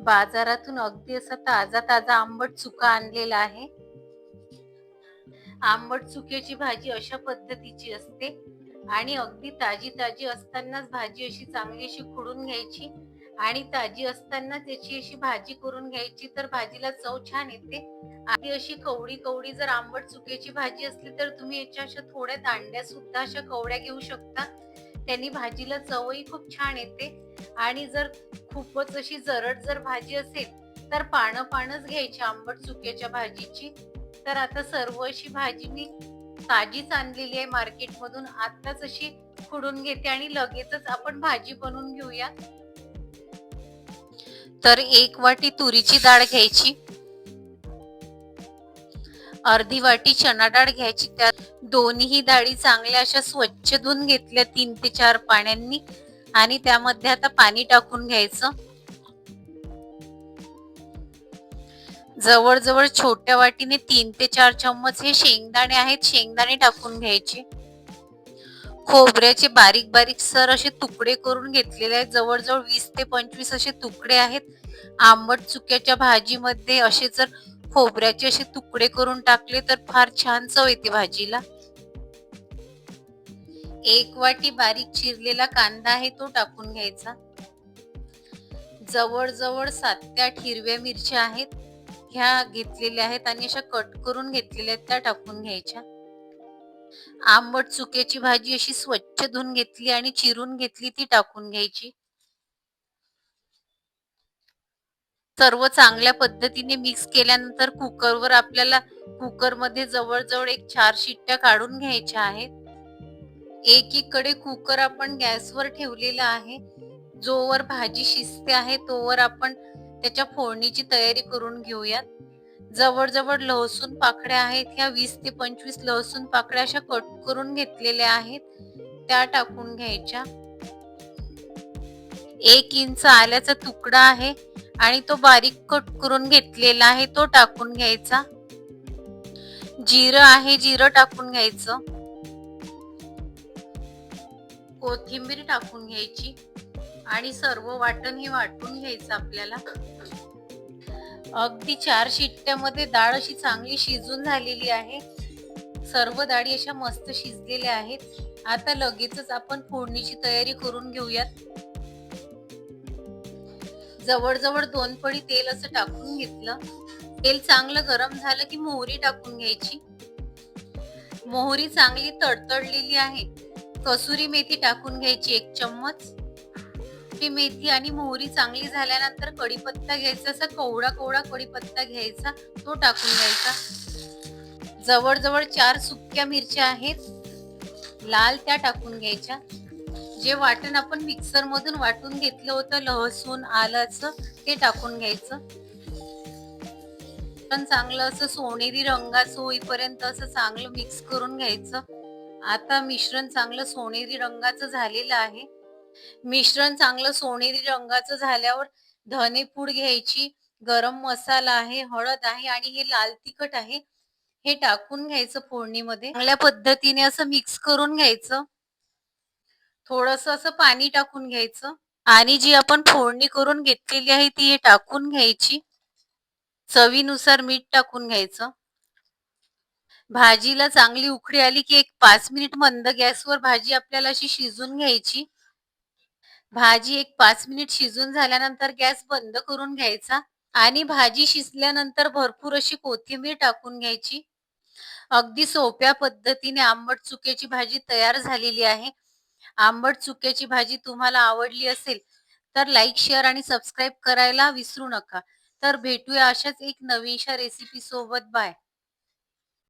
बाजारातून अगदी असा ताजा ताजा आंबट चुका आणलेला आहे. आंबट चुक्याची भाजी अशा पद्धतीची असते आणि अगदी ताजी ताजी असतानाच भाजी अशी चांगली अशी खुडून घ्यायची आणि ताजी असताना त्याची अशी भाजी करून घ्यायची, तर भाजीला चव छान येते. आणि अशी कवडी कवडी जर आंबट चुक्याची भाजी असली तर तुम्ही याच्या अशा थोड्या दांड्या सुद्धा अशा कवड्या घेऊ शकता. त्यांनी भाजीला चवही खूप छान येते. आणि जर खूपच अशी जरड जर भाजी असेल तर पानं पानच घ्यायची आंबट चुक्याच्या भाजीची. तर आता सर्व अशी भाजी मी ताजीच आणलेली आहे मार्केटमधून. आताच अशी खुडून घेते आणि लगेचच आपण भाजी बनवून घेऊया. तर 1 वाटी तुरीची डाळ घ्यायची, अर्धी वाटी चणा डाळ घ्यायची. त्यात दोन्ही डाळी चांगल्या अशा स्वच्छ धुवून घेतल्या 3 ते 4 पाण्यानी आणि त्यामध्ये आता पाणी टाकून घ्यायचं. जवळजवळ छोट्या वाटीने 3 ते 4 चम्मच हे शेंगदाणे आहेत, शेंगदाणे टाकून घ्यायचे. खोबऱ्याचे बारीक बारीक सर असे तुकडे करून घेतलेले आहेत. जवळजवळ 20 ते 25 असे तुकडे आहेत. आंबट चुक्याच्या भाजीमध्ये असे जर खोबऱ्याचे असे तुकडे करून टाकले तर फार छान चव येते भाजीला. 1 वाटी बारीक चिरलेला कांदा आहे तो टाकून घ्यायचा. जवळजवळ 7 ते 8 हिरव्या मिरच्या आहेत, ह्या घेतलेल्या आहेत आणि अशा कट करून घेतलेल्या आहेत, त्या टाकून घ्यायच्या. आंबट चुक्याची भाजी अशी स्वच्छ धुवून घेतली आणि चिरून घेतली ती टाकून घ्यायची. सर्व चांगल्या पद्धतीने मिक्स केल्यानंतर कुकरवर आपल्याला कुकरमध्ये जवळजवळ 4 शिट्ट्या काढून घ्यायच्या आहेत. एकीकडे कुकर आपण गॅसवर ठेवलेला आहे. जोवर भाजी शिजते आहे तोवर आपण त्याच्या फोडणीची तयारी करून घेऊयात. जवळजवळ लसूण पाकळ्या आहेत, ह्या 20 ते 25 लसूण पाकळ्या अशा कट करून घेतलेल्या आहेत, त्या टाकून घ्यायच्या. 1 इंच आल्याचा तुकडा आहे आणि तो बारीक कट करून घेतलेला आहे, तो टाकून घ्यायचा. जिरं आहे, जिरं टाकून घ्यायचं. कोथिंबीर टाकून घ्यायची आणि सर्व वाटण हे वाटून घ्यायचं आपल्याला. अगदी 4 शिट्ट्यामध्ये डाळ अशी चांगली शिजून झालेली आहे. सर्व डाळी अशा मस्त शिजलेल्या आहेत. आता लगेचच आपण फोडणीची तयारी करून घेऊयात. जवळजवळ 2 पळी तेल असं टाकून घेतलं. तेल चांगलं गरम झालं की मोहरी टाकून घ्यायची. मोहरी चांगली तडतडलेली आहे. कसुरी मेथी टाकून घ्यायची 1 चम्मच. मेथी आणि मोहरी चांगली झाल्यानंतर कढीपत्ता घ्यायचा, असा कवडा कवडा कढीपत्ता घ्यायचा, तो टाकून घ्यायचा. जवळजवळ 4 सुक्या मिरच्या आहेत लाल, त्या टाकून घ्यायच्या. जे वाटण आपण मिक्सर मधून वाटून घेतलं होतं लसूण आल्याचं, ते टाकून घ्यायचं. पण चांगलं असं सोनेरी रंगाचं होईपर्यंत असं चांगलं मिक्स करून घ्यायचं. आता मिश्रण चांगलं सोनेरी रंगाचं झालेलं आहे. मिश्रण चांगलं सोनेरी रंगाचं झाल्यावर धनेपूड घ्यायची, गरम मसाला आहे, हळद आहे आणि हे लाल तिखट आहे, हे टाकून घ्यायचं फोडणीमध्ये. चांगल्या पद्धतीने असं मिक्स करून घ्यायचं. थोडंसं असं पाणी टाकून घ्यायचं आणि जी आपण फोडणी करून घेतलेली आहे ती हे टाकून घ्यायची. चवीनुसार मीठ टाकून घ्यायचं. भाजीला चांगली उकळी आली की 5 मिनिट मंद गॅसवर भाजी आपल्याला अशी शिजून घ्यायची. भाजी 5 मिनिट शिजून झाल्यानंतर गॅस बंद करून घ्यायचा आणि भाजी शिजल्यानंतर भरपूर अशी कोथिंबीर टाकून घ्यायची. अगदी सोप्या पद्धतीने आंबट चुक्याची भाजी तयार झालेली आहे. आंबट चुक्याची भाजी तुम्हाला आवडली असेल तर लाईक, शेअर आणि सबस्क्राईब करायला विसरू नका. तर भेटूया अशाच एक नवीनशा रेसिपी सोबत. बाय.